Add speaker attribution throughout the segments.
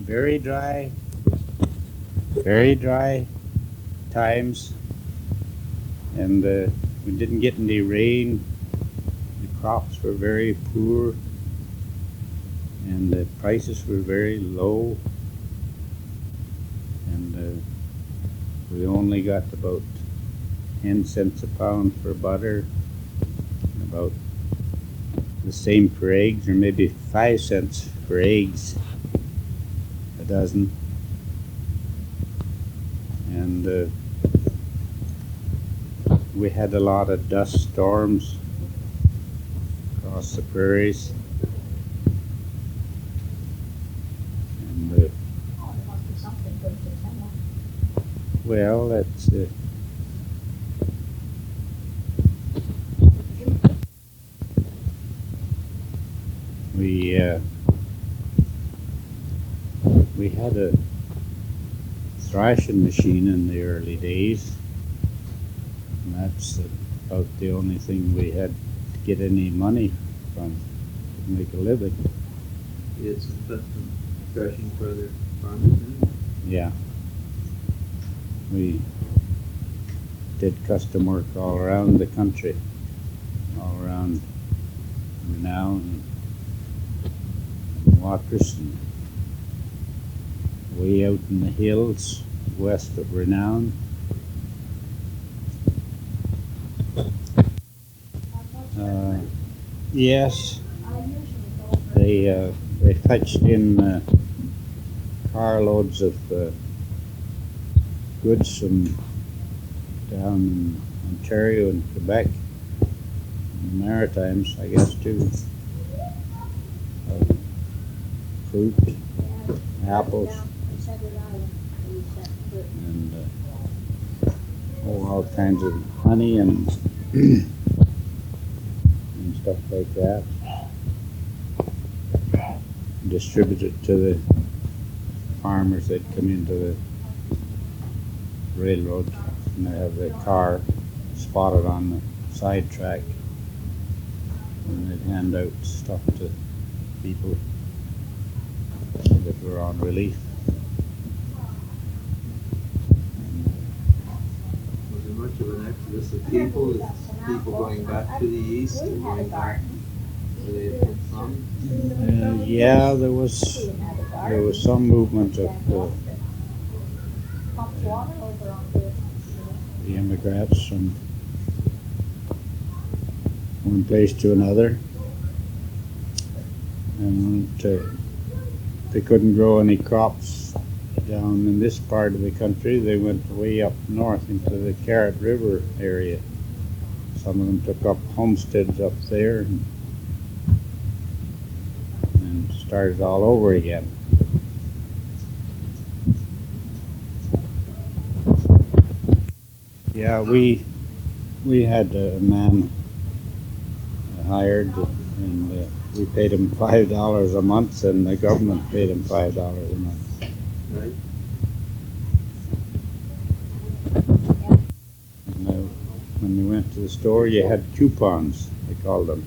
Speaker 1: very dry times, and we didn't get any rain. The crops were very poor, and the prices were very low, and we only got about 10 cents a pound for butter, about the same for eggs, or maybe 5 cents for eggs a dozen. And we had a lot of dust storms across the prairies, and well, that's we had a thrashing machine in the early days, and that's about the only thing we had to get any money from to make a living.
Speaker 2: You had some custom thrashing for other farmers, didn't you?
Speaker 1: Yeah. We did custom work all around the country, all around Renown and Watrous, and way out in the hills west of Renown. Yes, they fetched in carloads of goods from down in Ontario and Quebec, and the Maritimes, I guess, too. Fruit, apples, and all kinds of honey and and stuff like that. Distribute it to the farmers that come into the railroad, and they have the car spotted on the side track, and they'd hand out stuff to people that were on relief.
Speaker 2: Was there much of an exodus of people? Is people going back to the east and going back where they had come from?
Speaker 1: Yeah, there was some movement of the immigrants from one place to another, and they couldn't grow any crops down in this part of the country. They went way up north into the Carrot River area. Some of them took up homesteads up there and started all over again. Yeah, we had a man hired, and we paid him $5 a month, and the government paid him $5 a month.
Speaker 2: Right.
Speaker 1: And when you went to the store, you had coupons, they called them,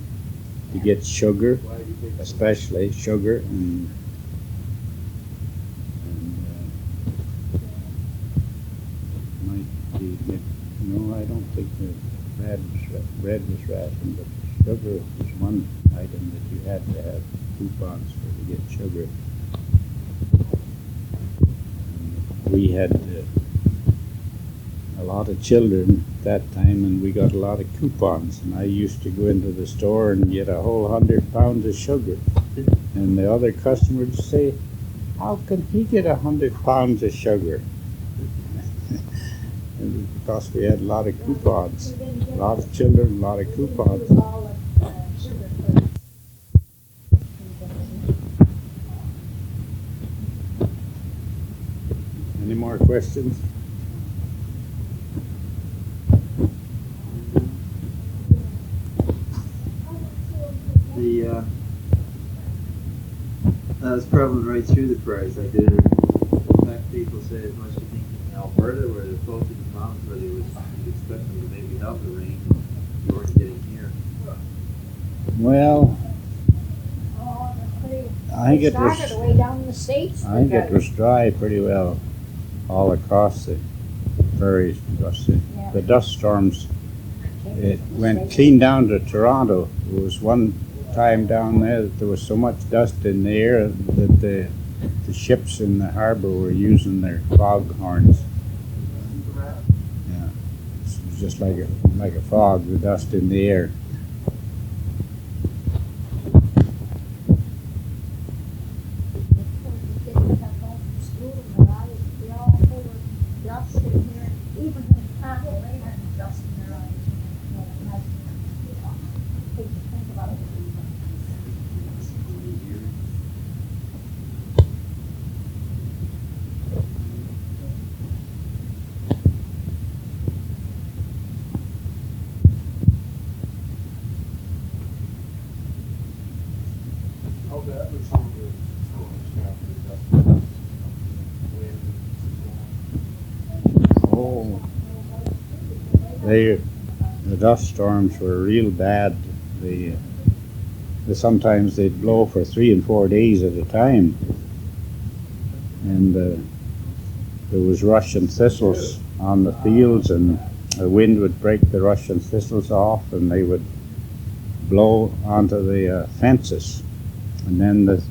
Speaker 1: to get sugar, especially sugar, and might be, no, I don't think the bread was rationed, but sugar was one item that you had to have coupons for to get sugar. And we had a lot of children at that time, and we got a lot of coupons, and I used to go into the store and get a whole 100 pounds of sugar, and the other customers would say, how can he get 100 pounds of sugar? And because we had a lot of coupons, a lot of children, a lot of coupons. Any more questions?
Speaker 2: That was prevalent right through the prairies. I did. In fact, people say as much as you think in Alberta, where they're close to the mountains, where they was expecting to maybe have the rain, you weren't getting here.
Speaker 1: Well, I think it was.
Speaker 3: started way down in the States.
Speaker 1: I think it was dry pretty well all across the prairies because the dust storms. It went clean down to Toronto. There was one time down there that there was so much dust in the air that the ships in the harbor were using their fog horns. Yeah, it was just like a fog, the dust in the air. Oh, the dust storms were real bad. Sometimes they'd blow for 3 and 4 days at a time, and there was Russian thistles on the fields, and the wind would break the Russian thistles off, and they would blow onto the fences, and then that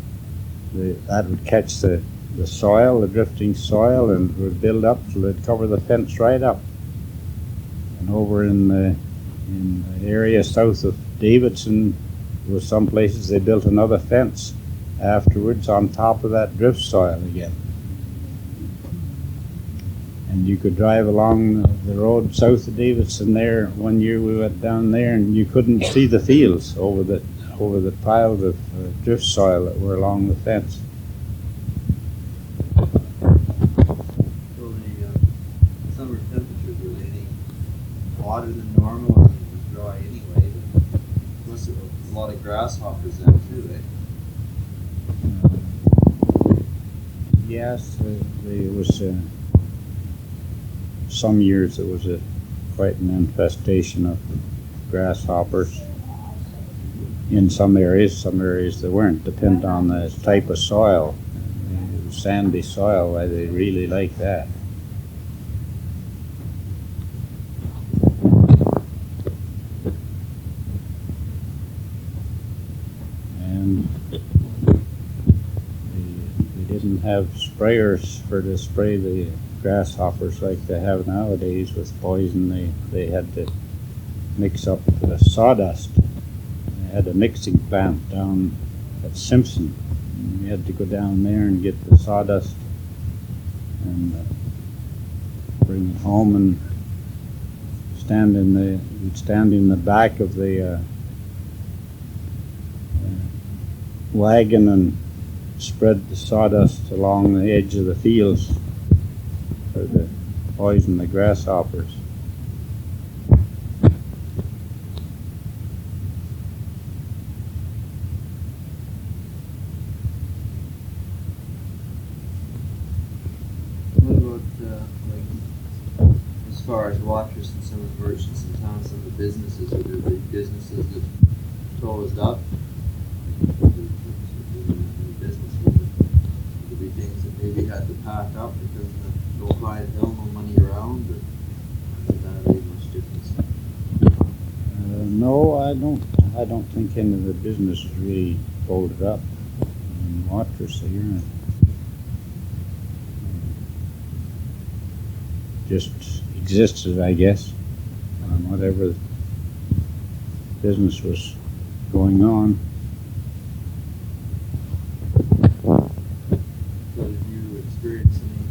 Speaker 1: would catch the soil, the drifting soil, and would build up till it'd cover the fence right up. And over in the area south of Davidson, there were some places they built another fence afterwards on top of that drift soil again. And you could drive along the road south of Davidson there. One year we went down there and you couldn't see the fields over the piles of drift soil that were along the fence.
Speaker 2: So the summer temperatures were any hotter than normal, and it was dry anyway. But must have a lot of grasshoppers then too, eh?
Speaker 1: Yes, there was some years there was quite an infestation of grasshoppers in some areas. Some areas there weren't, depending on the type of soil. Sandy soil, why they really like that. And they didn't have sprayers to spray the grasshoppers like they have nowadays with poison. They had to mix up the sawdust. They had a mixing plant down at Simpson. And we had to go down there and get the sawdust and bring it home and we'd stand in the back of the wagon and spread the sawdust along the edge of the fields to poison the grasshoppers.
Speaker 2: What about like as far as Watrous and some of the merchants in town, some of the businesses, were there big businesses that closed up? Would there be things that maybe had to pack up because of no clientele, no money around, or did that make much difference?
Speaker 1: No, I don't think any of the businesses really folded up in Watrous here. Just existed, I guess, on whatever business was going on.
Speaker 2: So did you experience any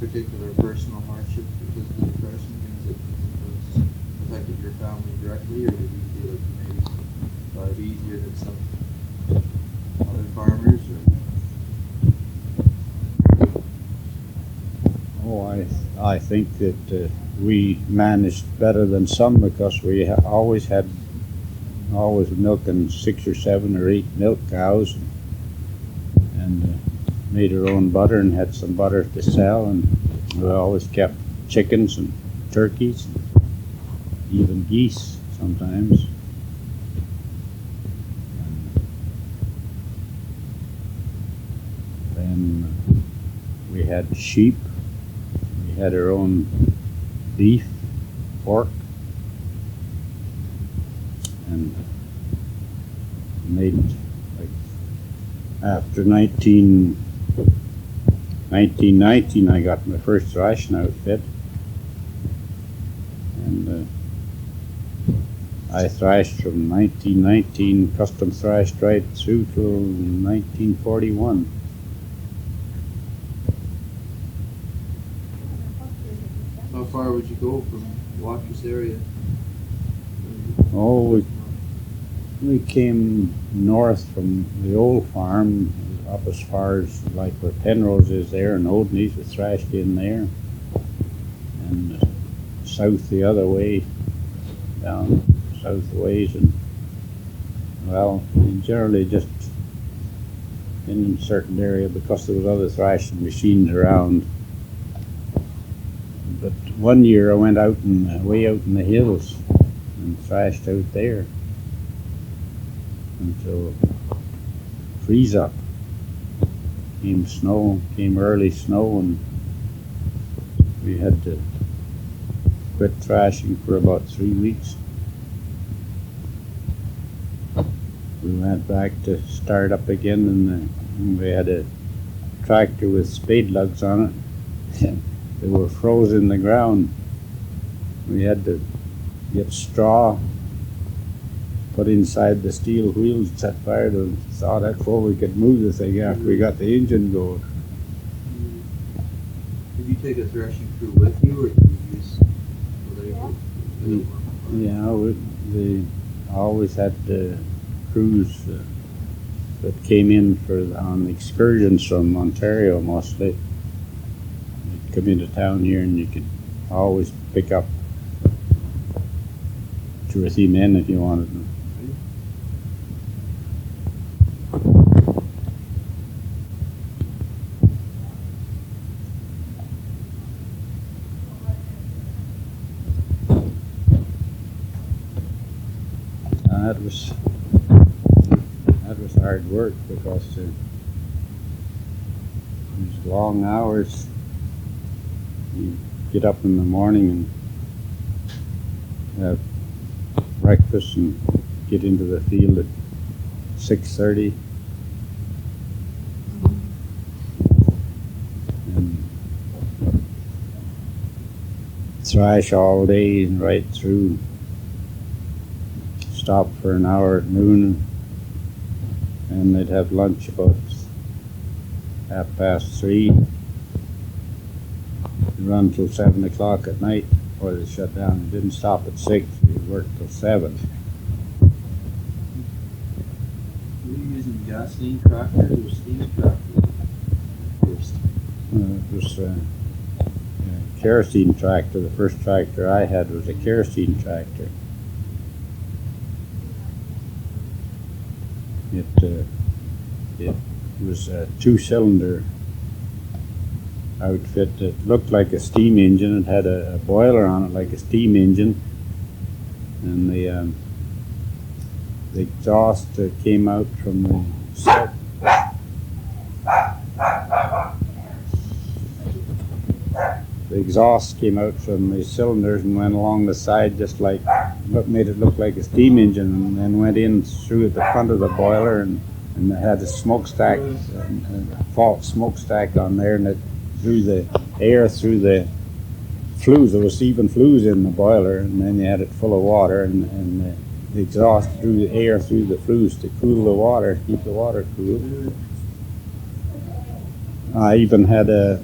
Speaker 2: particular personal hardships because of the depression? Things that affected your family directly, or did you feel like you maybe got it easier than some other farmers?
Speaker 1: Oh, I think that we managed better than some because we always milking 6 or 7 or 8 milk cows and made our own butter and had some butter to sell, and we always kept chickens and turkeys, and even geese sometimes. had sheep. We had our own beef, pork, and made, like, after 1919 I got my first thrashing outfit, and I thrashed from 1919, custom thrashed right through till 1941.
Speaker 2: How far would you go from Watrous area?
Speaker 1: Oh, we came north from the old farm up as far as like where Penrose is there, and Odeney's was thrashed in there, and south the other way, down south ways, and well, we generally just in a certain area because there was other thrashing machines around. But one year I went out way out in the hills and thrashed out there until freeze up. Came early snow, and we had to quit thrashing for about 3 weeks. We went back to start up again, and we had a tractor with spade lugs on it. They were frozen in the ground. We had to get straw, put inside the steel wheels, set fire to them, saw that before we could move the thing after we got the engine going.
Speaker 2: Did you take a threshing crew with you, or did you use labor?
Speaker 1: Yeah, they always had crews that came in on excursions from Ontario mostly. They'd come into town here, and you could always pick up 2 or 3 men if you wanted them. That was hard work because these long hours. You get up in the morning and have breakfast and get into the field at 6:30, and thrash all day and right through. Stop for an hour at noon, and they'd have lunch about 3:30. Run till 7 o'clock at night before they shut down. It didn't stop at 6. We worked till 7.
Speaker 2: Were you using gasoline tractors or steam tractors first?
Speaker 1: It was a kerosene tractor. The first tractor I had was a kerosene tractor. It was a 2-cylinder outfit that looked like a steam engine. It had a boiler on it like a steam engine, and the exhaust came out from the exhaust came out from the cylinders and went along the side, just like made it look like a steam engine, and then went in through at the front of the boiler, and it had a smokestack, a false smokestack on there, and it drew the air through the flues. There was even flues in the boiler, and then you had it full of water, and the exhaust drew the air through the flues to cool the water, keep the water cool. I even had a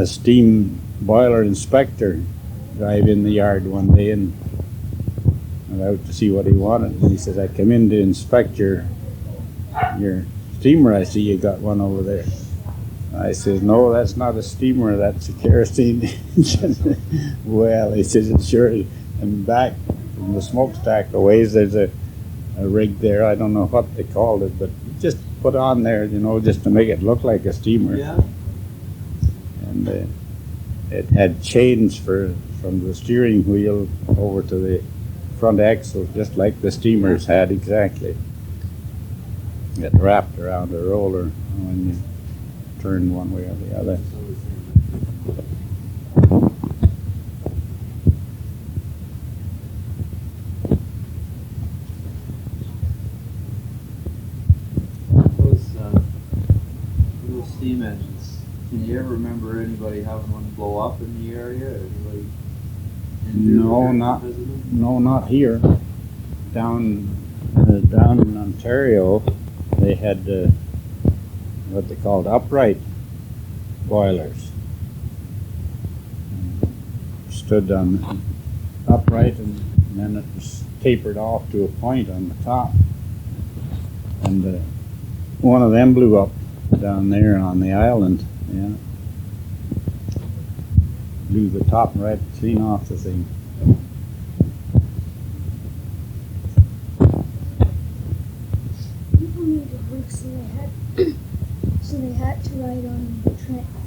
Speaker 1: steam boiler inspector drive in the yard one day, and I was out to see what he wanted, and he says, "I come in to inspect your steamer. I see you got one over there." I says, "No, that's not a steamer, that's a kerosene engine." Well, he says, "It's sure." And back from the smokestack a ways, there's a rig there. I don't know what they called it, but just put on there, just to make it look like a steamer.
Speaker 2: Yeah.
Speaker 1: And it had chains from the steering wheel over to the front axle, just like the steamers had exactly. It wrapped around a roller when you turn one way or the other.
Speaker 2: steam engines. Can you ever remember anybody having one blow up in the area? Or anybody injured
Speaker 1: No,
Speaker 2: or
Speaker 1: not
Speaker 2: visited?
Speaker 1: no, not here. Down in Ontario, they had what they called upright boilers. Stood on upright, and then it was tapered off to a point on the top. And one of them blew up down there on the island. Yeah, blew the top right clean off the thing.
Speaker 3: People needed work, so they had to ride on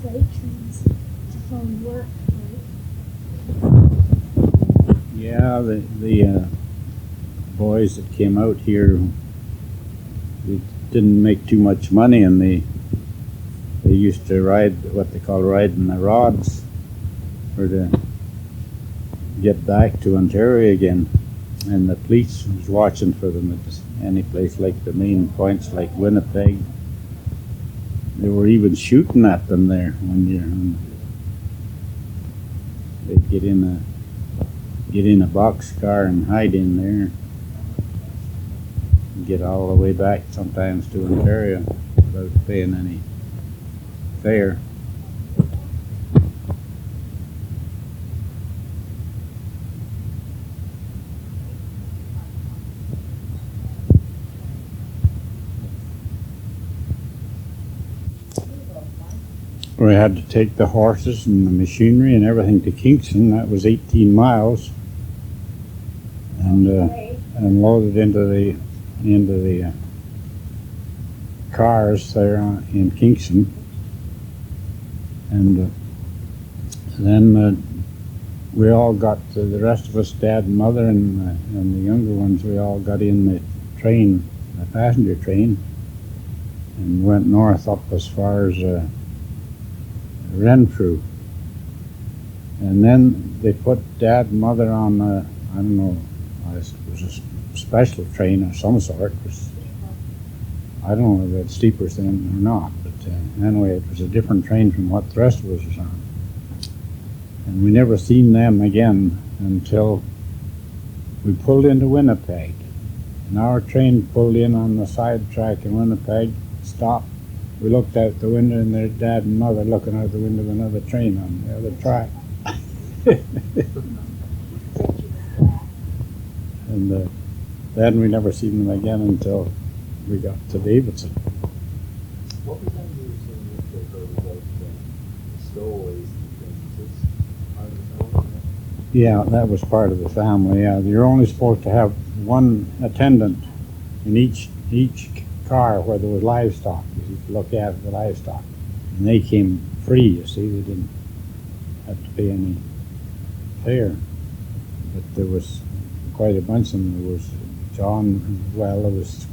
Speaker 3: freight trains to find work. Right?
Speaker 1: Yeah, the boys that came out here, they didn't make too much money, and they used to ride what they call riding the rods, or to get back to Ontario again. And the police was watching for them at any place like the main points like Winnipeg. They were even shooting at them there one year. And they'd get in a boxcar and hide in there, and get all the way back sometimes to Ontario without paying any fare. We had to take the horses and the machinery and everything to Kingston. That was 18 miles, and load it into the cars there in Kingston, and then we all got the rest of us, Dad and Mother, and the younger ones. We all got in the train, the passenger train, and went north up as far as Renfrew. And then they put Dad and Mother on I don't know, it was a special train of some sort. I don't know if it's steeper than or not, but anyway, it was a different train from what the rest of us was on. And we never seen them again until we pulled into Winnipeg. And our train pulled in on the side track in Winnipeg, stopped. We looked out the window, and their Dad and Mother looking out the window of another train on the other track. And then we never seen them again until we got to Davidson.
Speaker 4: What was that you were saying yesterday about the stowaways and things? Is this
Speaker 1: Yeah, that was part of the family. Yeah, you're only supposed to have one attendant in each car where there was livestock. You could look after the livestock, and they came free. You see, they didn't have to pay any fare. But there was quite a bunch of them. There was John. Well, there was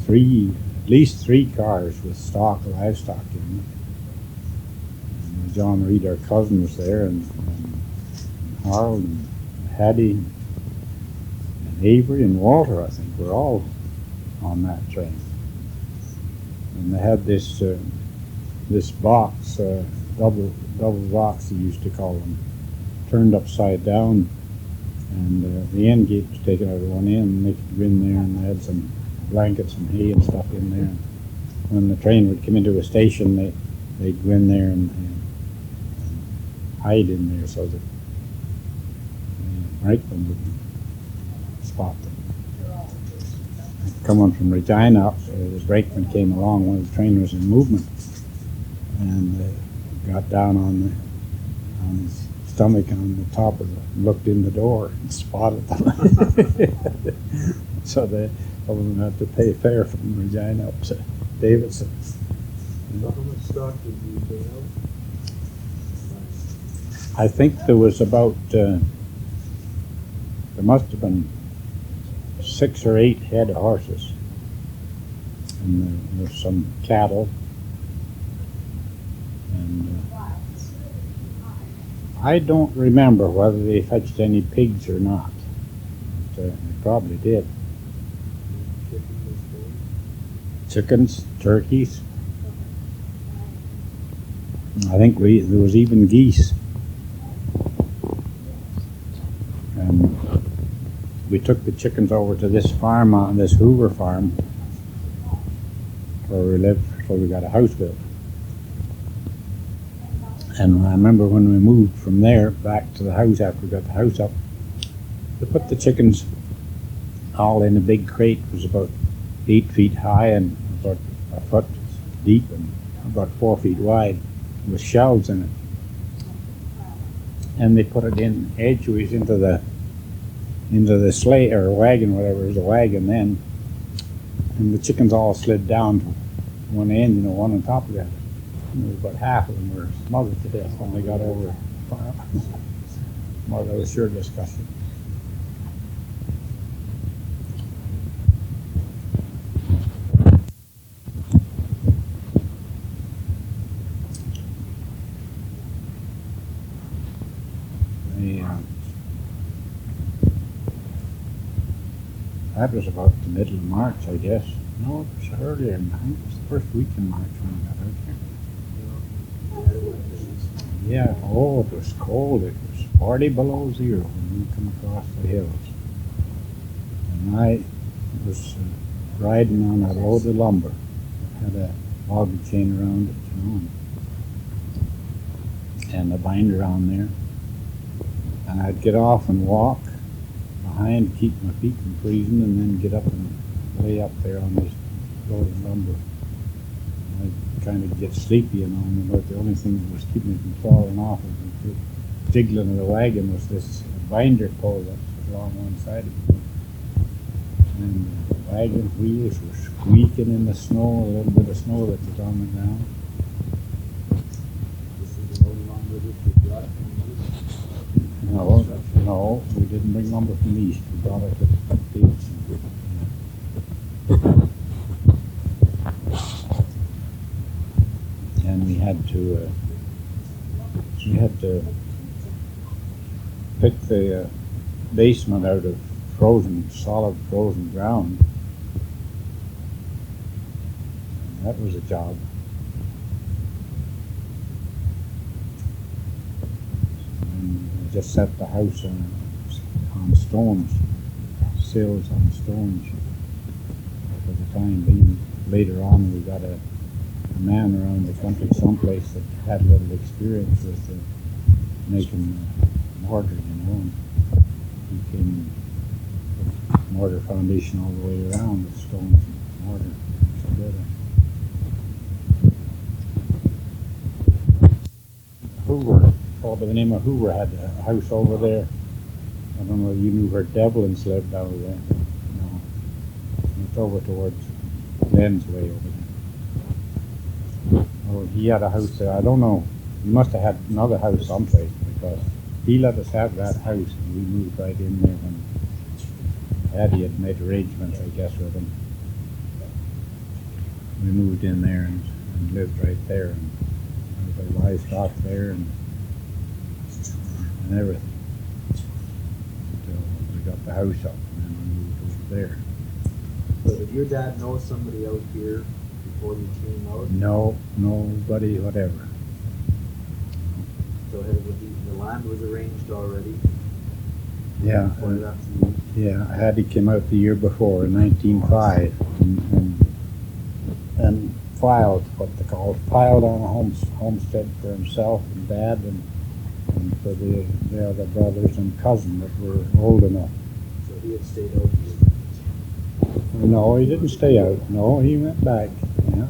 Speaker 1: at least three cars with livestock in them. And John Reid, our cousin, was there, and Harold and Hattie and Avery and Walter, I think, were all on that train. And they had this box, double box, they used to call them, turned upside down, and the end gate was taken out of one end, and they could go in there, and they had some blankets and hay and stuff in there. And when the train would come into a station, they'd go in there and hide in there so that Reichman wouldn't spot them. Coming from Regina, the brakeman came along when the train was in movement, and got down on his stomach on the top of looked in the door and spotted them. So they all of them had to pay fare from Regina up to Davidson.
Speaker 4: So how much stock did you pay out?
Speaker 1: I think there was about there must have been 6 or 8 head of horses, and there was some cattle, and I don't remember whether they fetched any pigs or not, but they probably did. Chickens, turkeys, I think there was even geese. And we took the chickens over to this farm, on this Hoover farm, where we lived, so we got a house built. And I remember when we moved from there back to the house after we got the house up, we put the chickens all in a big crate. It was about 8 feet high and about a foot deep and about 4 feet wide, with shelves in it. And they put it in edgeways into the sleigh or wagon, whatever it was, a wagon then. And the chickens all slid down to one end, one on top of the other. And there was about half of them were smothered to death when they got over the farm. Well, that was sure disgusting. That was about the middle of March, I guess. No, it was earlier. I think it was the first week in March when we got out here. Yeah, oh, it was cold. It was 40 below zero when we come across the hills. And I was riding on a load of lumber. It had a log chain around it, and a binder on there. And I'd get off and walk behind, keep my feet from freezing, and then get up and lay up there on this load of lumber. I'd kind of get sleepy, but the only thing that was keeping me from falling off and jiggling of the wagon was this binder pole that was along one side of it. And the wagon wheels were squeaking in the snow, a little bit of snow that was on the ground.
Speaker 4: This is the only lumber that you brought from
Speaker 1: No, we didn't bring lumber from the east. We brought it to the east. And we had to pick the basement out of solid frozen ground. And that was a job. Just set the house on stones, sills on stones for the time being. Later on, we got a man around the country someplace that had a little experience with making mortar, and he came and put mortar foundation all the way around with stones and mortar together. Hoover, by the name of Hoover, had a house over there. I don't know if you knew where Devlins lived over there. No. It's over towards Len's way over there. Oh, he had a house there. I don't know. He must have had another house someplace, because he let us have that house and we moved right in there when Addie had made arrangements, I guess, with him. We moved in there and lived right there, and there was livestock there and everything until we got the house up, and then we moved over there.
Speaker 4: So did your dad know somebody out here before you came out?
Speaker 1: No, nobody whatever.
Speaker 4: So the land was arranged already?
Speaker 1: Yeah, Hattie came out the year before, in 1905, and filed what they called, filed on a homestead for himself and Dad and for the other brothers and cousin that were old enough.
Speaker 4: So he had stayed out here?
Speaker 1: No, he didn't stay out. No, he went back. Yeah,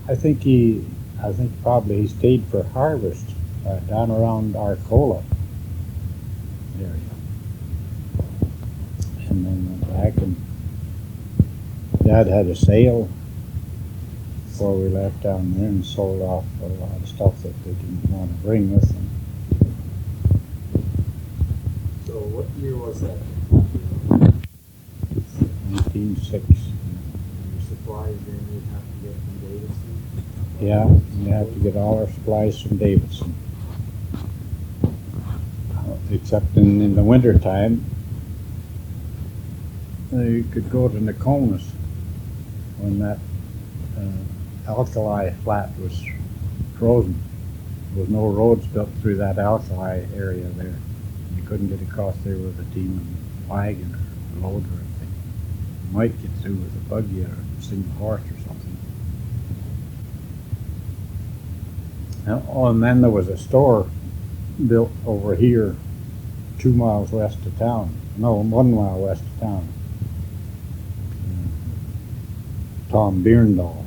Speaker 1: I think probably he stayed for harvest down around Arcola area, and then went back. And Dad had a sale before we left down there and sold off a lot of stuff that they didn't want to bring with them.
Speaker 4: So what year was that?
Speaker 1: 1906.
Speaker 4: Your supplies then you'd have to get from Davidson?
Speaker 1: Yeah, you have to get all our supplies from Davidson. Except in the winter time, you could go to Nokomis when that alkali flat was
Speaker 5: frozen. There was no roads built through that alkali area there. You couldn't get across there with a team and wagon or load or anything. You might get through with a buggy or a single horse or something. Oh, and then there was a store built over here 2 miles west of town. No, 1 mile west of town. Tom Beerndall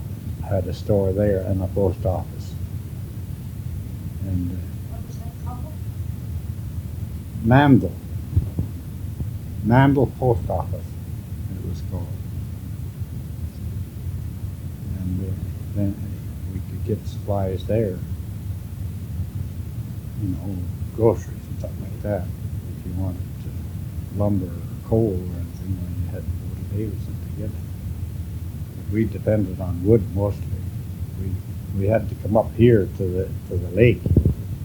Speaker 5: had a store there and a post office. And
Speaker 3: What was that called?
Speaker 5: Mandel Post Office, it was called. And then we could get supplies there, you know, groceries and something like that. If you wanted lumber or coal or anything, then you had to go to Davidson to get it. But we depended on wood mostly. We had to come up here to the lake.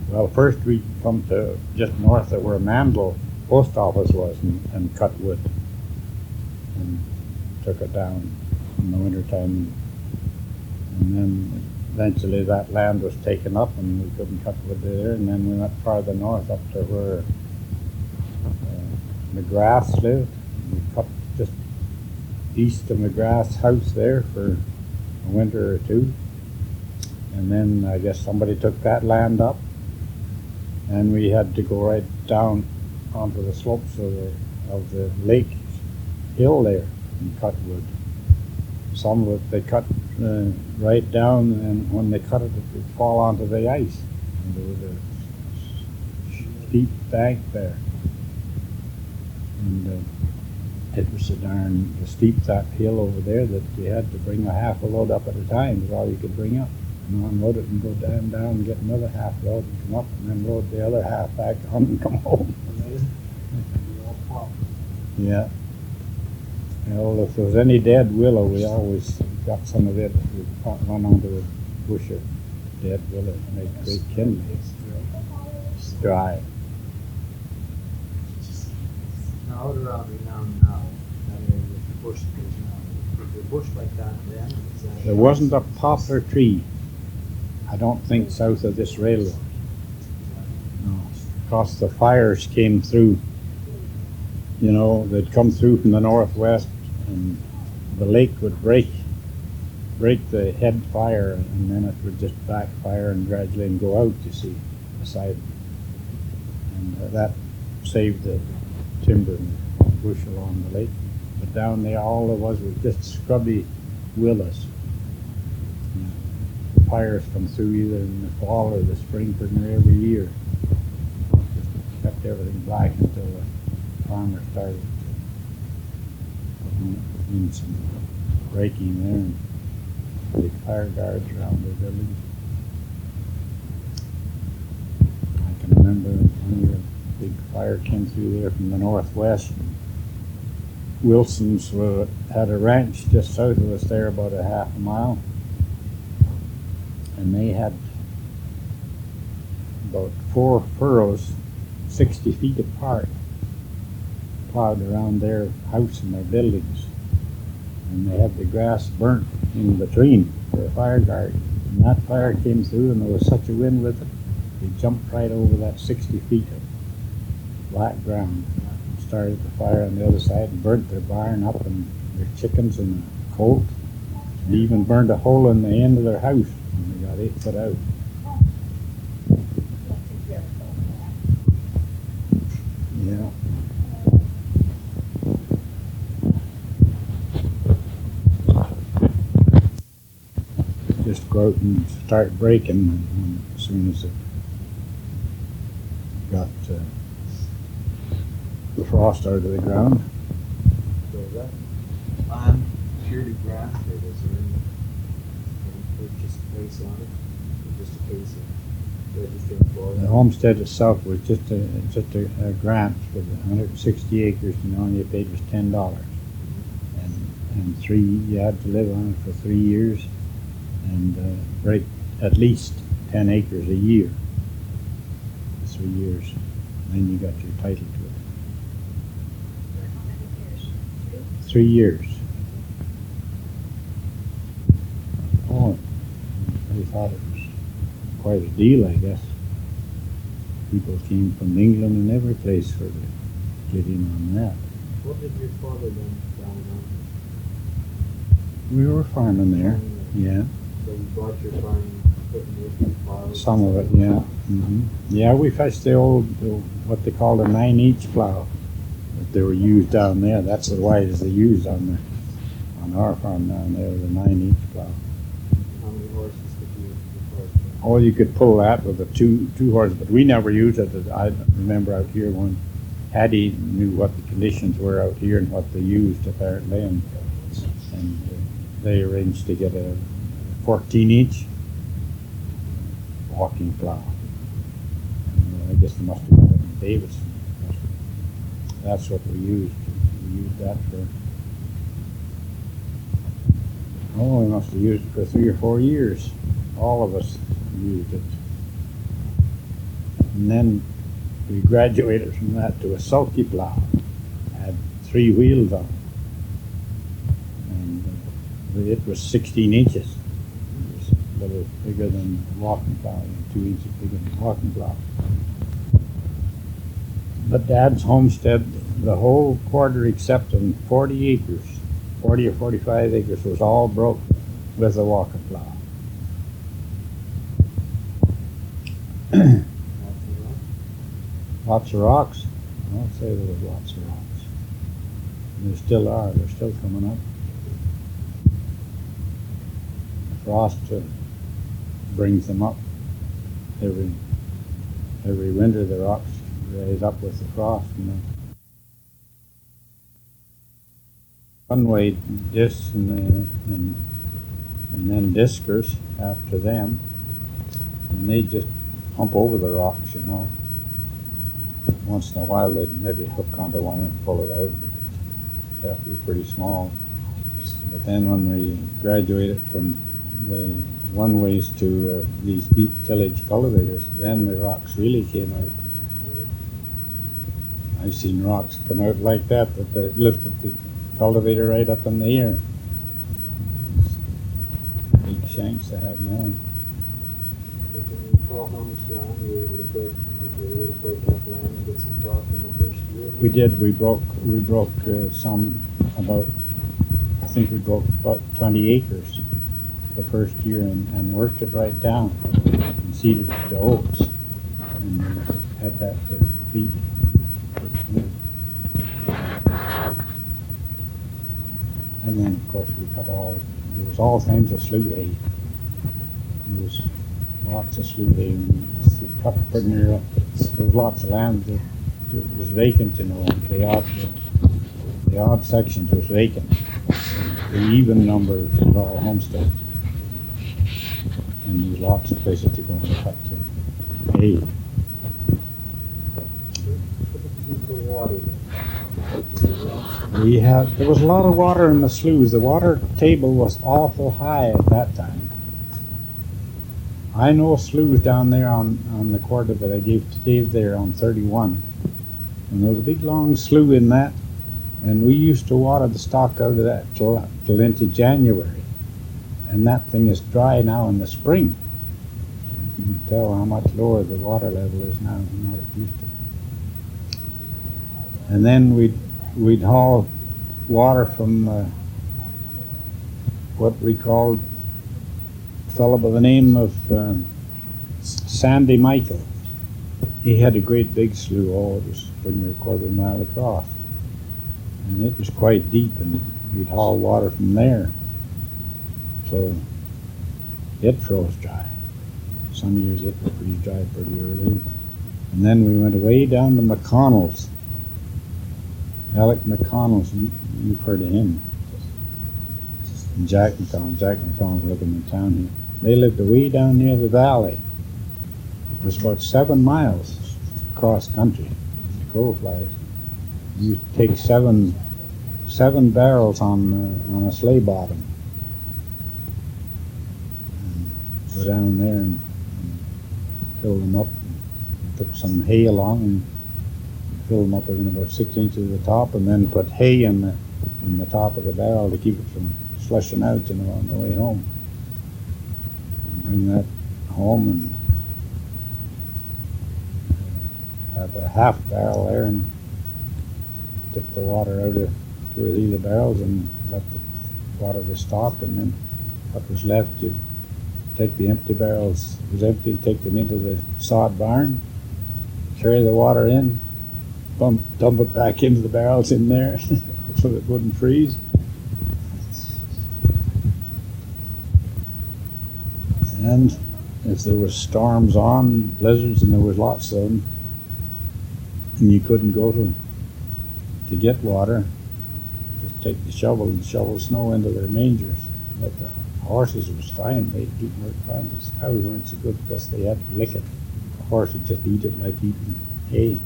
Speaker 5: Well, first we come to just north of where Mandel Post Office was and cut wood and took it down in the wintertime. And then eventually that land was taken up and we couldn't cut wood there. And then we went farther north up to where McGrath's lived. We cut just east of McGrath's house there for a winter or two. And then I guess somebody took that land up, and we had to go right down onto the slopes of the lake hill there and cut wood. Some of it they cut right down, and when they cut it, it would fall onto the ice. And there was a steep bank there. And it was so darn steep, that hill over there, that you had to bring a half a load up at a time. Was all you could bring up. And unload it and go down and get another half load and come up and then load the other half back on and come home. Yeah. Well, if there was any dead willow, we always got some of it. We'd run onto a bush of dead willow and make great kindling. Dry.
Speaker 4: Now, out around renown now, that area with the bush that is now, was there a bush like that then? Is that
Speaker 5: There wasn't a poplar tree, I don't think, south of this railroad. No. Because the fires came through, you know, they'd come through from the northwest, and the lake would break the head fire, and then it would just backfire and gradually and go out, you see, beside. And that saved the timber and bush along the lake. But down there, all there was just scrubby willows. The fires come through either in the fall or the spring pretty near every year. Just kept everything black until the farmer started putting in some raking there and big fire guards around their buildings. I can remember when a big fire came through there from the northwest. Wilson's had a ranch just south of us there, about a half a mile. And they had about 4 furrows 60 feet apart plowed around their house and their buildings. And they had the grass burnt in between for a fire guard. And that fire came through, and there was such a wind with it, they jumped right over that 60 feet of flat ground and started the fire on the other side and burnt their barn up and their chickens and the colt. And even burned a hole in the end of their house. And they got 8 foot out. Yeah. Just go out and start breaking as soon as it got the frost out of the ground.
Speaker 4: So that land purely grass, or was there any purchase price on it? Or just a case of registering for it?
Speaker 5: The homestead itself was just a grant for the 160 acres, and all you paid was $10. And you had to live on it for 3 years and break at least 10 acres a year. 3 years. Then you got your title to it. 3 years. Oh, they thought it was quite a deal, I guess. People came from England and every place for to get in on that.
Speaker 4: What did your father then down
Speaker 5: We were farming there, yeah.
Speaker 4: So you bought your farm equipment with you, plows?
Speaker 5: Some of it, yeah. Yeah, we fetched the old, what they call a 9-inch plow that they were used down there. That's the widest they used on our farm down there, the 9-inch plow.
Speaker 4: How many horses could you afford?
Speaker 5: Oh, you could pull that with a two horse, but we never used it. I remember out here when Hattie knew what the conditions were out here and what they used apparently, and they arranged to get a 14-inch walking plow. And, I guess they must have got it in Davidson. That's what we used. We used that for. Oh, we must have used it for 3 or 4 years. All of us used it. And then we graduated from that to a sulky plow. Had 3 wheels on it. And it was 16 inches. It was a little bigger than a walking plow, 2 inches bigger than a walking plow. But Dad's homestead, the whole quarter except in 40 acres, 40 or 45 acres, was all broke with a walking plow. Lots of rocks. I'll say there was lots of rocks. And there still are. They're still coming up. Frost brings them up. Every winter the rocks raise up with the frost, you know. One-way discs and then diskers after them, and they just hump over the rocks, you know. Once in a while they'd maybe hook onto one and pull it out, but it'd have to be pretty small. But then when we graduated from the one-ways to these deep tillage cultivators, then the rocks really came out. I've seen rocks come out like that they lifted the cultivator right up in the air. Big shanks they have now.
Speaker 4: So when you call how much land you were able to break up land and get some crop in the first year?
Speaker 5: We did. We broke some about. I think we broke about 20 acres the first year and worked it right down and seeded the oats and had that for feed. And then, of course, there was all kinds of slough hay. There was lots of slough hay. And we cut pretty near, there was lots of land that was vacant, you know. The odd sections was vacant. The even numbers was all homesteads. And there was lots of places to go and cut to hay.
Speaker 4: What did you do for water then?
Speaker 5: There was a lot of water in the sloughs. The water table was awful high at that time. I know sloughs down there on the quarter that I gave to Dave there on 31. And there was a big long slough in that, and we used to water the stock out of that till into January. And that thing is dry now in the spring. You can tell how much lower the water level is now than what it used to be. And then we'd haul water from what we called a fellow by the name of Sandy Michael. He had a great big slough. Oh, it was when you're a quarter of a mile across. And it was quite deep, and we'd haul water from there. So it froze dry. Some years it would freeze dry pretty early. And then we went way down to McConnell's. Alec McConnell's, you've heard of him. And Jack McConnell's living in town here. They lived way down near the valley. It was about 7 miles across country. The crow flies. You take seven barrels on a sleigh bottom. And go down there and fill them up. Took some hay along and fill them up in about 6 inches at the top, and then put hay in the top of the barrel to keep it from slushing out, you know, on the way home. And bring that home and have a half barrel there and dip the water out of 2 or 3 of the barrels and let the water to stock, and then what was left you'd take the empty barrels, it was empty, take them into the sod barn, carry the water in, dump it back into the barrels in there so it wouldn't freeze. And if there was storms on, blizzards, and there was lots of them, and you couldn't go to get water, just take the shovel and shovel snow into their mangers. But the horses was fine, they'd do work fine. The cows weren't so good because they had to lick it. The horse would just eat it like eating hay.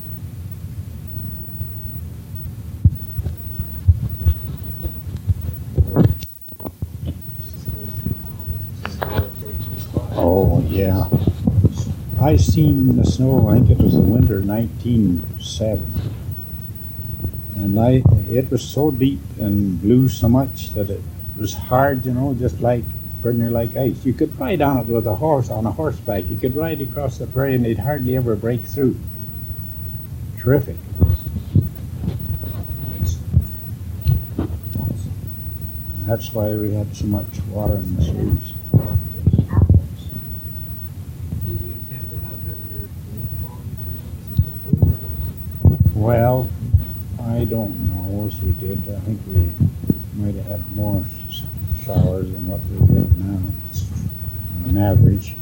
Speaker 5: Oh, yeah. I seen the snow, I think it was the winter 1907. And it was so deep and blew so much that it was hard, you know, just like pretty near like ice. You could ride on it with a horse, on a horseback. You could ride across the prairie and they'd hardly ever break through. Terrific. That's why we had so much water in the sloughs. Well, I don't know if we did. I think we might have had more showers than what we get now, on an average.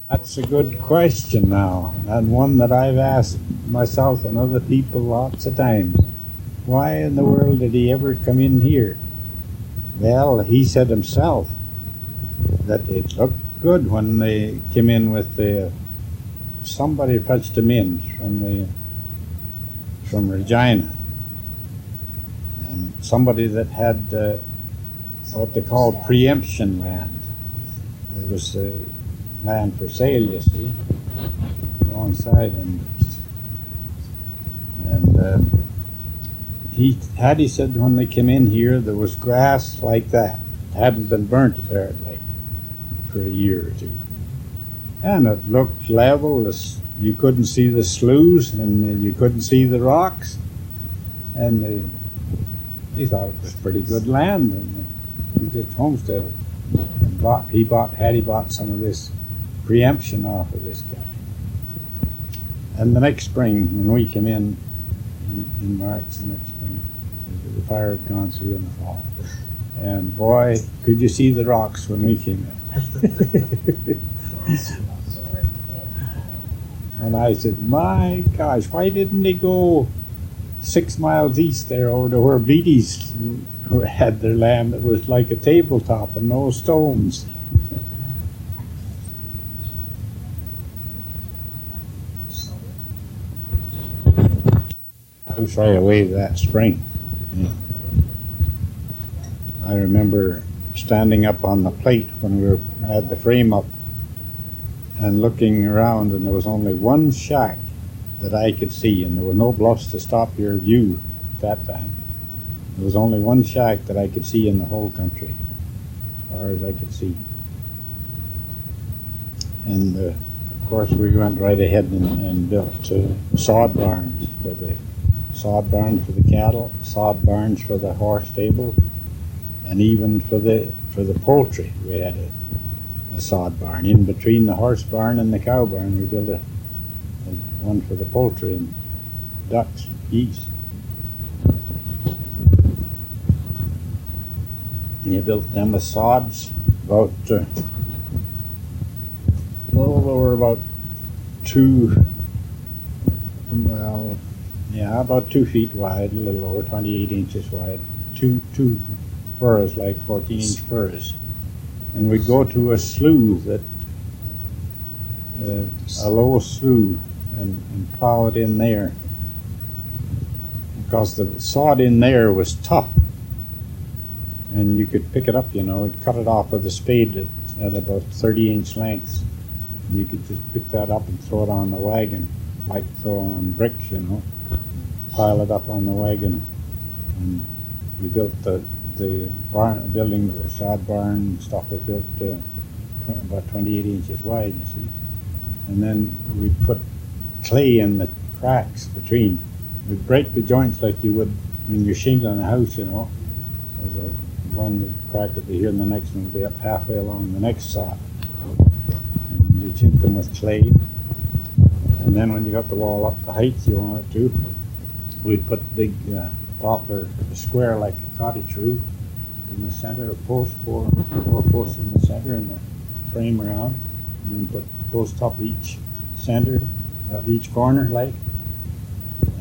Speaker 5: That's a good question now, and one that I've asked myself and other people lots of times. Why in the world did he ever come in here? Well, he said himself that it looked good when they came in with the, somebody fetched him in from Regina, and somebody that had what they called preemption land. It was land for sale, you see, alongside, and he said when they came in here there was grass like that. It hadn't been burnt apparently for a year or two, and it looked level. You couldn't see the sloughs and you couldn't see the rocks, and they thought it was pretty good land, and he just homesteaded and he bought some of this preemption off of this guy. And the next spring when we came in March, the next spring, the fire had gone through in the fall, and boy, could you see the rocks when we came in. And I said, my gosh, why didn't they go 6 miles east there over to where Beatty's had their land that was like a tabletop and no stones? I was right away that spring. Yeah. I remember standing up on the plate when we had the frame up and looking around, and there was only one shack that I could see, and there were no bluffs to stop your view at that time. There was only one shack that I could see in the whole country, as far as I could see. And of course we went right ahead and built sod barns for the cattle, sod barns for the horse stable, and even for the poultry we had a sod barn. In between the horse barn and the cow barn we built a one for the poultry and ducks, geese. And you built them with sods about they were about about 2 feet wide, a little over 28 inches wide, two furrows, like 14-inch furrows. And we'd go to a slough, a low slough, and plow it in there, because the sod in there was tough, and you could pick it up, cut it off with a spade at about 30-inch lengths. And you could just pick that up and throw it on the wagon, like throwing on bricks, pile it up on the wagon. And we built the the barn building, the sod barn and stuff was built about 28 inches wide, you see. And then we'd put clay in the cracks between. We'd break the joints like you would when you're shingling a house, you know. So the one crack would be here and the next one would be up halfway along the next sod. And you chink them with clay. And then when you got the wall up the height you want it to, we'd put big poplar, a square like a cottage roof in the center, a post, four posts in the center and the frame around, and then put posts up each center, at each corner like,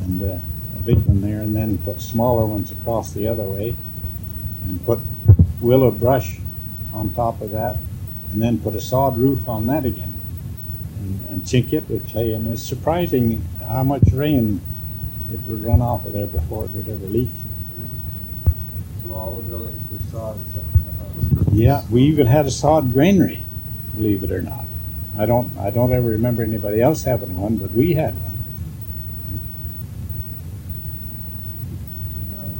Speaker 5: and a big one there, and then put smaller ones across the other way, and put willow brush on top of that, and then put a sod roof on that again, and chink it with clay. And it's surprising how much rain it would run off of there before it would ever leak.
Speaker 2: So all the buildings were sod except for the house.
Speaker 5: Yeah, we even had a sod granary, believe it or not. I don't ever remember anybody else having one, but we had one.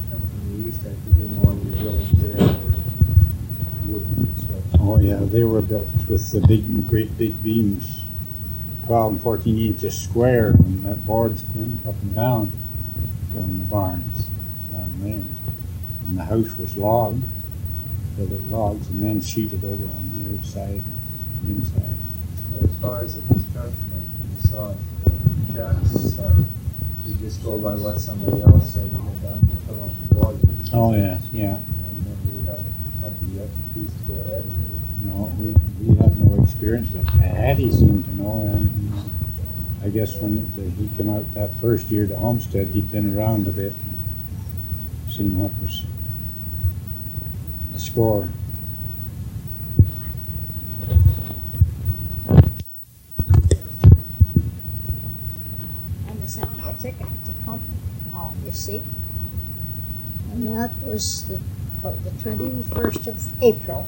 Speaker 4: Coming from the east, I presume all your buildings there were wooden construction.
Speaker 5: Oh yeah, they were built with the great big beams, 12 and 14 inches square, and that boards went up and down from the barns down there. And the house was logged, built of logs, and then sheeted over on the outside and inside.
Speaker 2: So as far as the construction of the sod shacks and stuff, you just go by what somebody else said you had done to fill up the board.
Speaker 5: Oh yeah, yeah.
Speaker 2: You never had the expertise to go ahead with it.
Speaker 5: No, we had no experience with it. Hattie seemed to know, and I guess when he came out that first year to Homestead, he'd been around a bit and seen what was the score.
Speaker 6: And they sent me a ticket to come on, you see. And that was the 21st of April.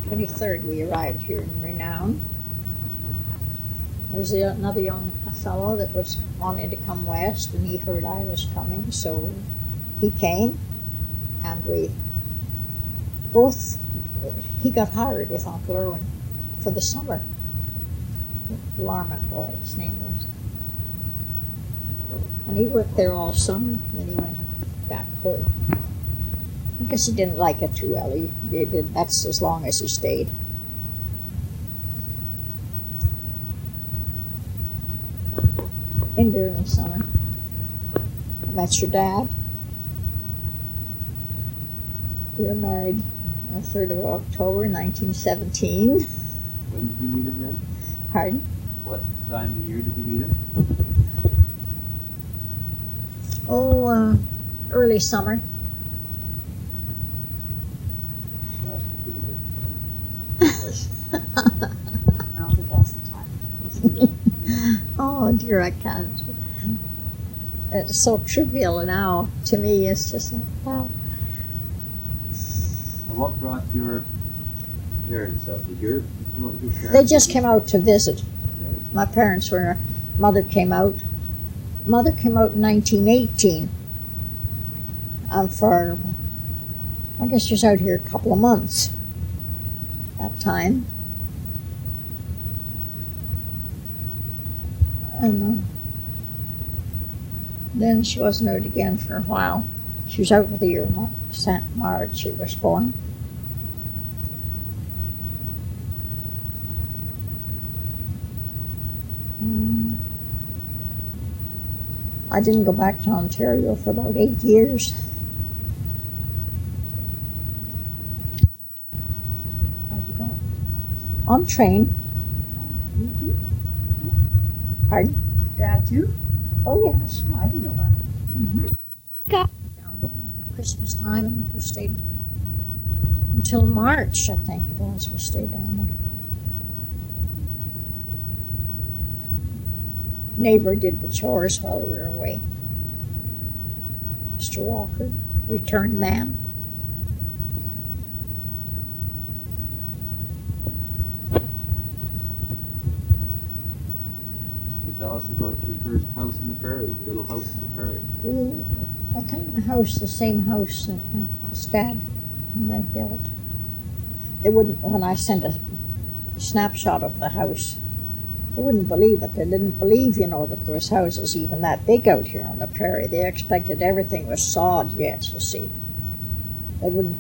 Speaker 6: 23rd we arrived here in Renown. There was another young fellow that was wanting to come west, and he heard I was coming, so he came, and he got hired with Uncle Irwin for the summer. Larman boy, his name was. And he worked there all summer, and then he went back home. I guess he didn't like it too well. He did. That's as long as he stayed. In during the summer. I met your dad. We were married on the 3rd of October, 1917.
Speaker 2: When did you meet him then?
Speaker 6: Pardon?
Speaker 2: What time of year did you meet him?
Speaker 6: Oh, early summer. Oh dear, I can't. It's so trivial now to me. It's just like, wow.
Speaker 2: And what brought your parents up? Did your parents?
Speaker 6: They just came out to visit. My parents were. Mother came out. Mother came out in 1918. For, I guess she was out here a couple of months. That time. And then she wasn't out again for a while. She was out with the year March she was born. I didn't go back to Ontario for about 8 years.
Speaker 7: How'd you go?
Speaker 6: On train.
Speaker 7: You too?
Speaker 6: Pardon?
Speaker 7: Dad too?
Speaker 6: Oh yes.
Speaker 7: Oh, I didn't know about it.
Speaker 6: Got down there Christmas time, and we stayed until March, I think it was. We stayed down there. Neighbor did the chores while we were away. Mr. Walker, returned man.
Speaker 2: Tell us about your first house in the prairie, little house in the prairie.
Speaker 6: Ooh, What kind of house? The same house that his dad and I built. They wouldn't, when I sent a snapshot of the house, they wouldn't believe it. They didn't believe, that there was houses even that big out here on the prairie. They expected everything was sod yet, you see. They wouldn't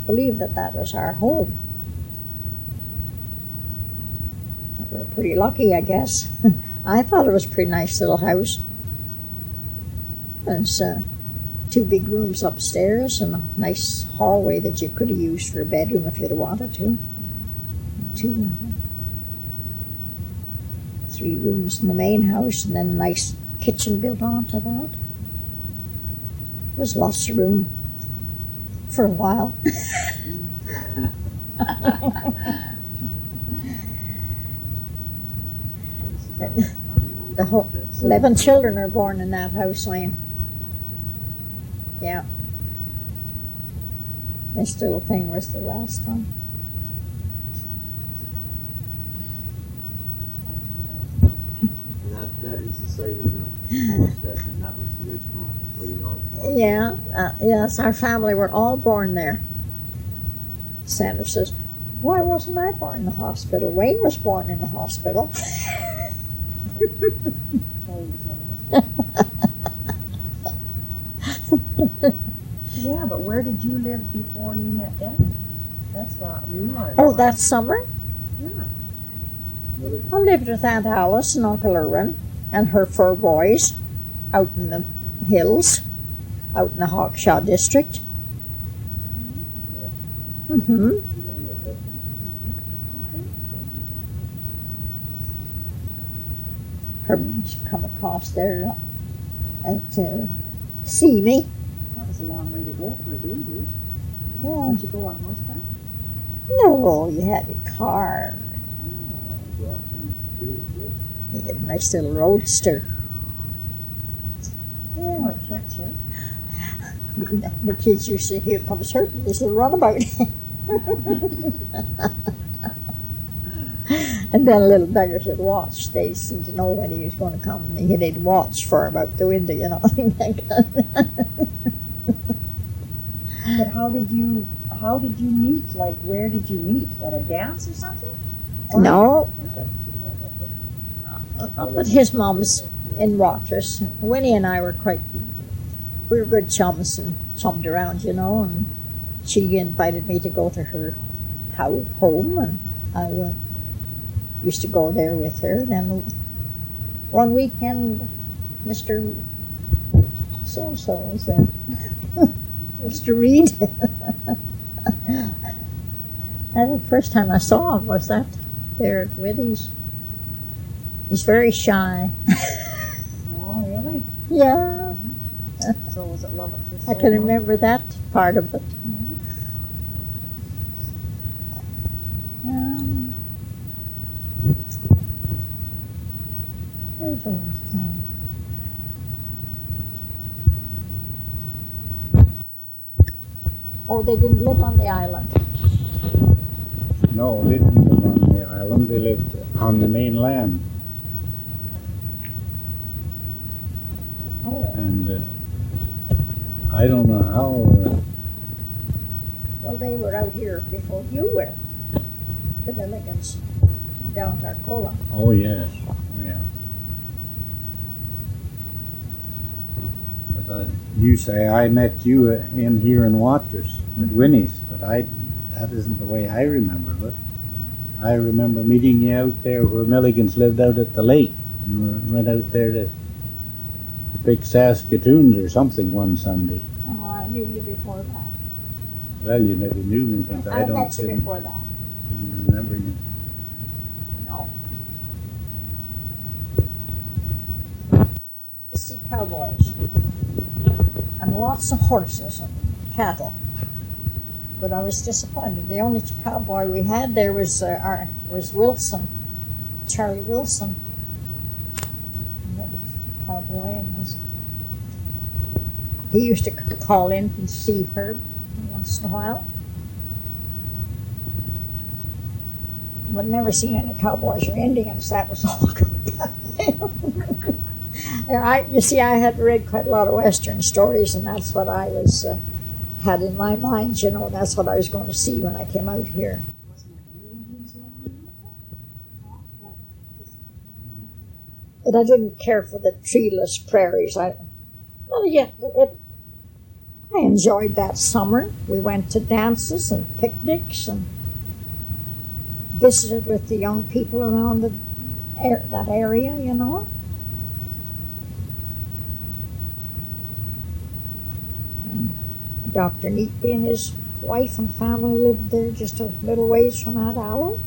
Speaker 6: believe that that was our home. We were pretty lucky, I guess. I thought it was a pretty nice little house. There's 2 big rooms upstairs and a nice hallway that you could have used for a bedroom if you'd have wanted to. 3 rooms in the main house and then a nice kitchen built onto that. There's lots of room for a while. The whole 11 children are born in that house, Wayne. Yeah. This little thing was the last one.
Speaker 4: And that is the site of the homestead, and that was the original where you all.
Speaker 6: Yeah, yes, our family were all born there. Sandra says, why wasn't I born in the hospital? Wayne was born in the hospital.
Speaker 7: Yeah, but where did you live before you met Dad? That's not you are.
Speaker 6: Oh, that summer?
Speaker 7: Yeah.
Speaker 6: I lived with Aunt Alice and Uncle Irwin and her 4 boys out in the hills, out in the Hawkshaw district. Mm-hmm. Herbert should come across there to see me.
Speaker 7: That was a long way to go for a baby.
Speaker 6: Yeah.
Speaker 7: Did you go on horseback?
Speaker 6: No, you had a car. You had a nice little roadster.
Speaker 7: Oh,
Speaker 6: Yeah.
Speaker 7: a cat shed.
Speaker 6: The kids used to say, here comes Herbert, this little runabout. And then little beggars would watch. They seemed to know when he was going to come. And they'd watch for him out the window,
Speaker 7: But how did you meet? Like, where did you meet? At a dance or something?
Speaker 6: No. But his mom's in Watrous. Winnie and I were we were good chums and chummed around, and she invited me to go to her home, and I used to go there with her. Then one weekend, Mr. So-and-so was there. Mr. Reid. And the first time I saw him was that there at Whitty's. He's very shy.
Speaker 7: Oh, really?
Speaker 6: Yeah,
Speaker 7: So was it love at first
Speaker 6: I
Speaker 7: sight?
Speaker 6: can remember that part of it. There's always time. Oh, they didn't live on the island.
Speaker 5: No, they didn't live on the island. They lived on the mainland.
Speaker 6: Oh,
Speaker 5: And I don't know how.
Speaker 6: well, they were out here before you were. The Milligans down Tarcola.
Speaker 5: Oh yes, oh yeah. But you say I met you in here in Watrous at Winnie's, but that isn't the way I remember it. I remember meeting you out there where Milligans lived out at the lake, and we went out there to pick Saskatoons or something one Sunday.
Speaker 6: Oh, I knew you before that.
Speaker 5: Well, you maybe knew me, but I don't
Speaker 6: met you
Speaker 5: didn't
Speaker 6: before that.
Speaker 5: remember you.
Speaker 6: No. To see cowboys and lots of horses and cattle, but I was disappointed. The only cowboy we had there was Wilson, Charlie Wilson. That was a cowboy, and he used to call in and see Herb once in a while. But never seen any cowboys or Indians. That was all. You see, I had read quite a lot of Western stories, and that's what I was had in my mind. You know, that's what I was going to see when I came out here. But I didn't care for the treeless prairies. I enjoyed that summer. We went to dances and picnics and visited with the young people around that area, you know. And Dr. Neatby and his wife and family lived there just a little ways from that alley.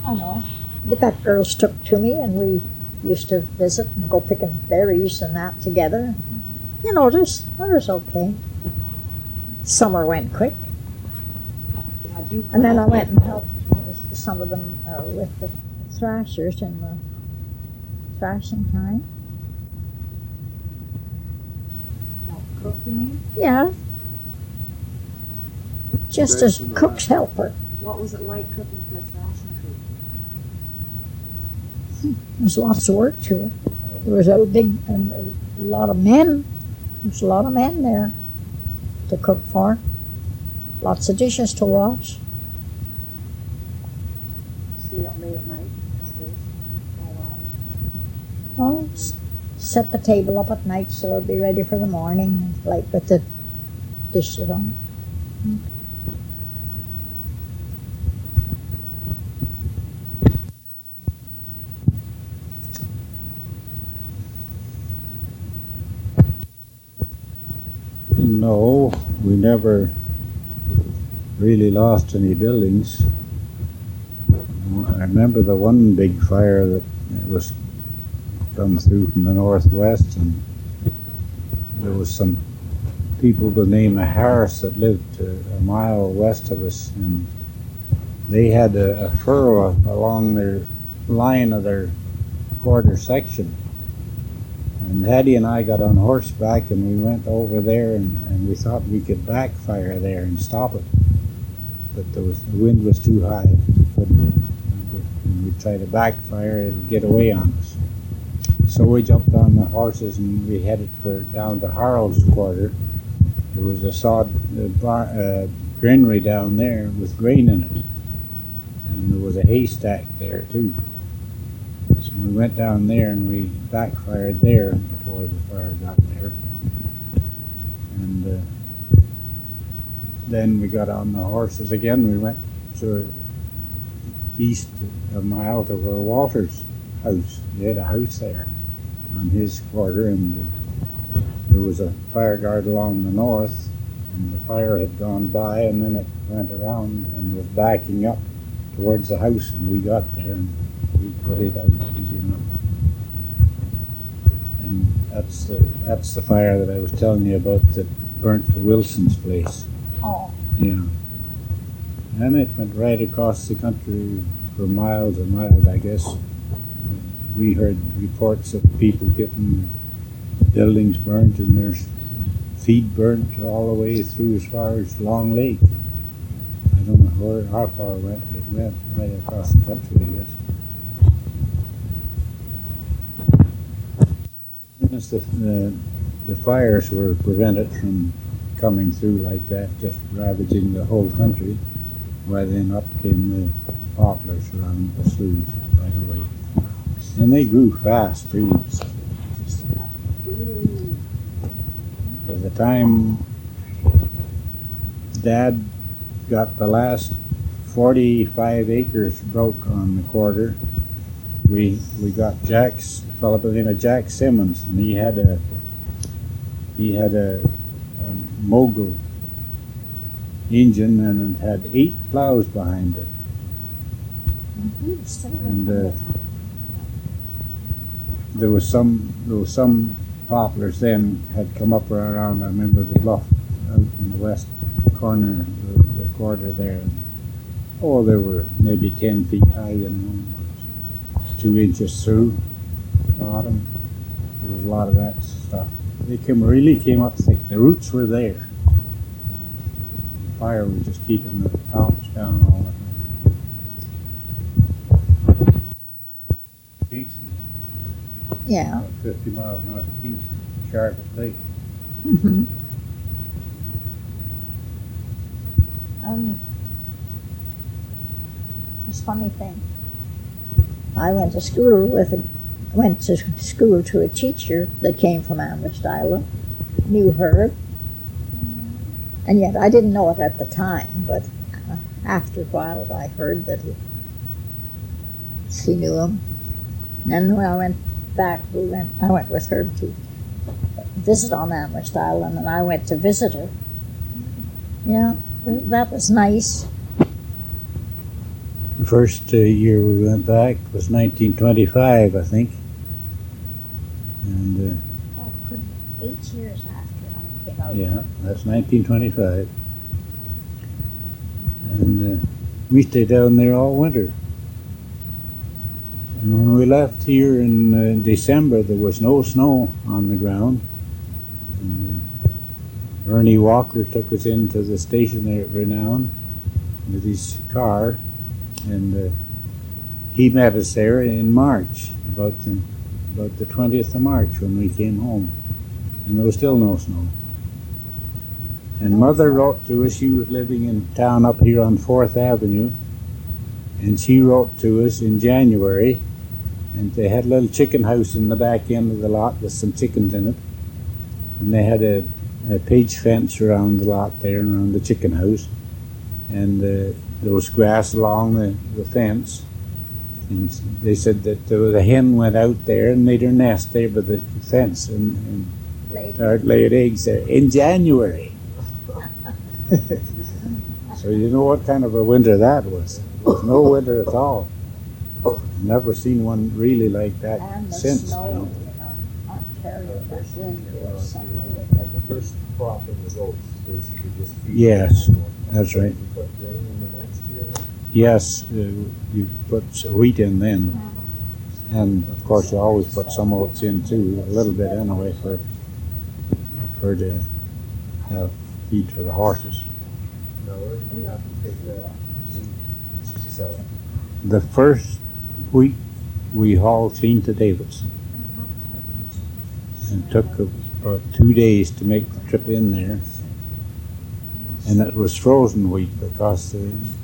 Speaker 6: I know. The pet girls took to me, and we used to visit and go picking berries and that together. You know, it was okay. Summer went quick. And then I went and helped some of them with the thrashers in the thrashing time.
Speaker 7: Help cook, you mean?
Speaker 6: Yeah. Just as cook's helper.
Speaker 7: What was it like cooking for a thrashing crew?
Speaker 6: There's lots of work to it. There was a lot of men. There's a lot of men there to cook for. Lots of dishes to wash.
Speaker 7: Stay up late at night, I suppose.
Speaker 6: Oh, set the table up at night so it'll be ready for the morning, like with the dishes on.
Speaker 5: No, we never really lost any buildings. I remember the one big fire that was come through from the northwest, and there was some people by the name of Harris that lived a mile west of us, and they had a furrow along their line of their quarter section. And Hattie and I got on horseback, and we went over there, and we thought we could backfire there and stop it. But the wind was too high. We couldn't. When we tried to backfire, it would get away on us. So we jumped on the horses, and we headed down to Harold's quarter. There was a sod granary down there with grain in it. And there was a haystack there, too. So we went down there, and we backfired there before the fire got there. And then we got on the horses again. We went to east a mile to where Walter's house. He had a house there on his quarter, and there was a fire guard along the north, and the fire had gone by, and then it went around and was backing up towards the house, and we got there, and we put it out easy enough. And that's the fire that I was telling you about that burnt to Wilson's place.
Speaker 6: Oh.
Speaker 5: Yeah. And it went right across the country for miles and miles, I guess. We heard reports of people getting buildings burnt and their feed burnt all the way through as far as Long Lake. I don't know how far it went. It went right across the country, I guess. As the fires were prevented from coming through like that, just ravaging the whole country, why then up came the poplars around the sloughs right away. And they grew fast, too. By the time Dad got the last 45 acres broke on the quarter, we got a fellow by the name of Jack Simmons, and he had a mogul engine, and it had 8 plows behind it. And there was some poplars then had come up around. I remember the bluff out in the west corner of the quarter there. Oh, they were maybe 10 feet high, 2 inches through the bottom. There was a lot of that stuff. really came up thick. The roots were there. The fire was just keeping the tops down all the time. Kingston,
Speaker 6: Yeah.
Speaker 5: about 50 miles north of Kingston, Charlotte Lake.
Speaker 6: Mm-hmm. It's a funny thing. I went to school to a teacher that came from Amherst Island, knew her, and yet I didn't know it at the time, but after a while I heard that she knew him. And when I went back, I went with her to visit on Amherst Island, and I went to visit her. Yeah, that was nice.
Speaker 5: The first year we went back was 1925, I think. And
Speaker 6: Oh, 8 years after I came out.
Speaker 5: yeah, that's 1925. And we stayed down there all winter. And when we left here in December, there was no snow on the ground. And Ernie Walker took us into the station there at Renown with his car, and he met us there in March, about the 20th of March when we came home, and there was still no snow. And Mother wrote to us. She was living in town up here on 4th Avenue, and she wrote to us in January, and they had a little chicken house in the back end of the lot with some chickens in it, and they had a page fence around the lot there and around the chicken house, and there was grass along the fence, and they said that the hen went out there and made her nest there by the fence and started laying eggs there in January. So you know what kind of a winter that was. It was no winter at all. Never seen one really like that
Speaker 6: And the
Speaker 5: since.
Speaker 6: snow
Speaker 5: You know.
Speaker 6: in Ontario that winter was something.
Speaker 4: The first crop in the goats, basically just feed
Speaker 5: Yes,
Speaker 4: them.
Speaker 5: that's right.
Speaker 4: You put grain in the next year then?
Speaker 5: Yes, you put wheat in then, and of course you always put some oats in too, a little bit anyway for to have feed for the horses.
Speaker 4: No, or you have to take that and sell it.
Speaker 5: The first wheat we hauled clean to Davidson. It took about 2 days to make the trip in there. And it was frozen wheat because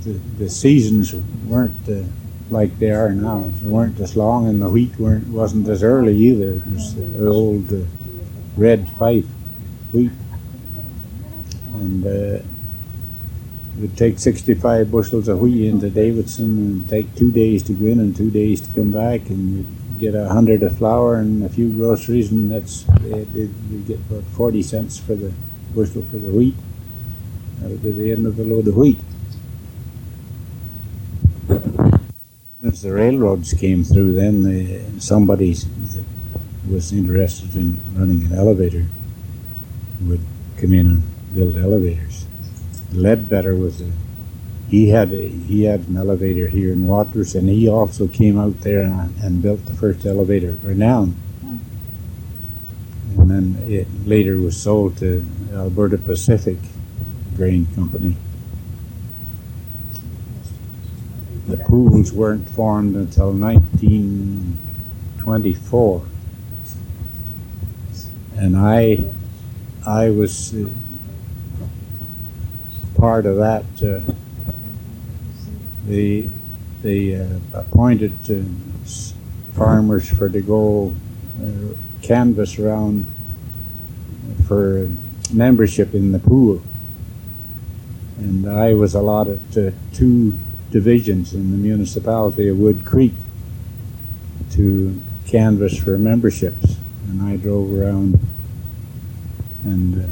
Speaker 5: the seasons weren't like they are now. They weren't as long, and the wheat wasn't as early either. It was the old red Fife wheat. And it would take 65 bushels of wheat into Davidson and take 2 days to go in and 2 days to come back, and you'd get 100 of flour and a few groceries, and you get about 40 cents for the bushel for the wheat. That would be the end of the load of wheat. As the railroads came through, then somebody that was interested in running an elevator would come in and build elevators. Ledbetter he had an elevator here in Watrous, and he also came out there and built the first elevator at Renown. And then it later was sold to Alberta Pacific Grain Company. The pools weren't formed until 1924, and I was part of that. They appointed farmers to go canvass around for membership in the pool, and I was allotted 2 divisions in the municipality of Wood Creek to canvass for memberships, and I drove around and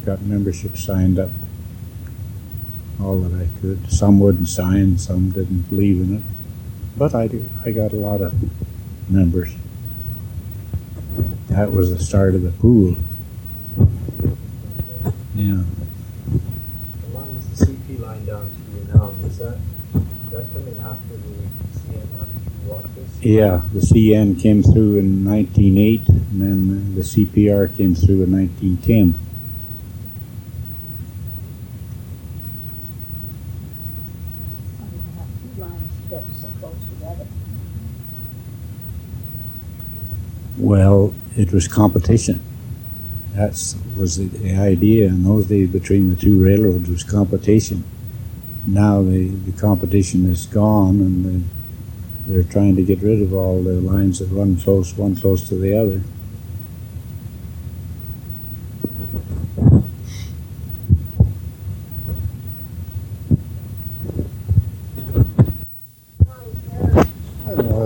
Speaker 5: got membership signed up, all that I could. Some wouldn't sign, some didn't believe in it, but I got a lot of members. That was the start of the pool. Yeah.
Speaker 4: The lines, the CP line down through Renown, is that coming after the CN line through Watrous?
Speaker 5: Yeah, the CN came through in 1908, and then the CPR came through in 1910.
Speaker 6: Why do you have two lines built so close together?
Speaker 5: Well, it was competition. That was the idea in those days between the two railroads was competition. Now the competition is gone, and they're trying to get rid of all the lines that run close, one close to the other.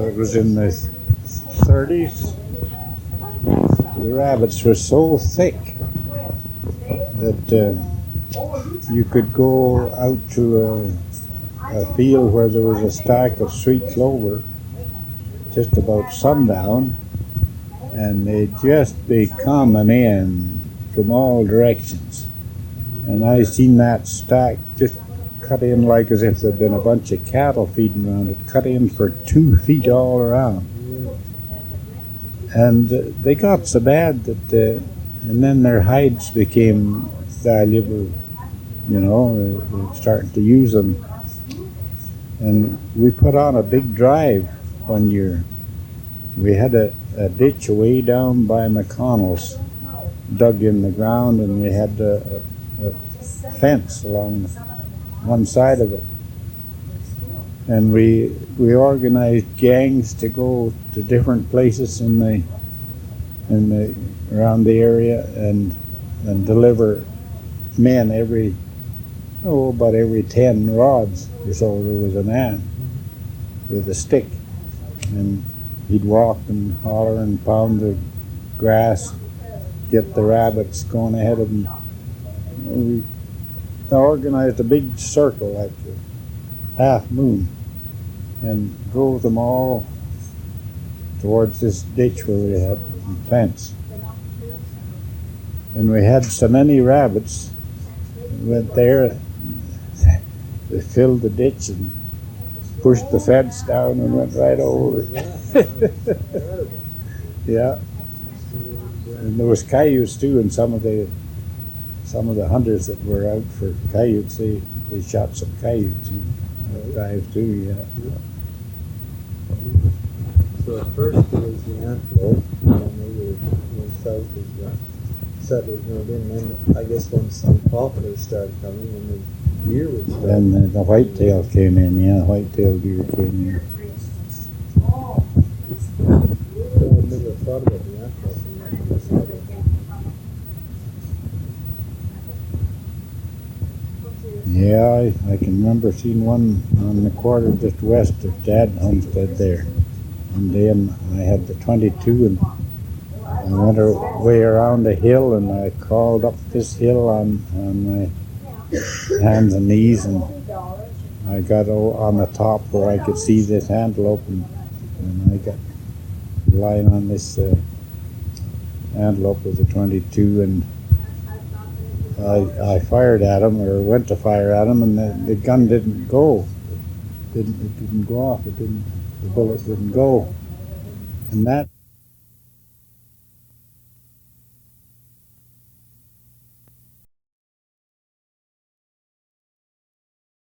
Speaker 5: It was in the 30s. The rabbits were so thick that you could go out to a field where there was a stack of sweet clover just about sundown, and they'd just be coming in from all directions. And I seen that stack just cut in like as if there'd been a bunch of cattle feeding around it, cut in for 2 feet all around. And they got so bad that, and then their hides became valuable, you know, they were starting to use them. And we put on a big drive one year. We had a ditch way down by McConnell's, dug in the ground, and we had a fence along one side of it. And we organized gangs to go to different places in the around the area and deliver men about every 10 rods or so. There was a man with a stick, and he'd walk and holler and pound the grass, get the rabbits going ahead of him. We organized a big circle like a half moon and drove them all towards this ditch where we had a fence. And we had so many rabbits, we went there, they filled the ditch and pushed the fence down and went right over it. Yeah. And there was coyotes too, and some of the hunters that were out for coyotes, they shot some coyotes in the drive too, yeah.
Speaker 4: So at first it was the antelope, and then they went south as the settlers moved in, and then I guess once some falconers started coming, and the deer would start.
Speaker 5: Then the whitetail came in, yeah, whitetail deer came in.
Speaker 4: So I never thought about the antelope in this area.
Speaker 5: Yeah, I can remember seeing one on the quarter just west of Dad Homestead there. One day, and I had the 22, and I went way around a hill, and I crawled up this hill on my hands and knees, and I got on the top where I could see this antelope, and I got lying on this antelope with the 22, and I fired at him, or went to fire at him, and the gun didn't go. It didn't go off. The bullet didn't go. And that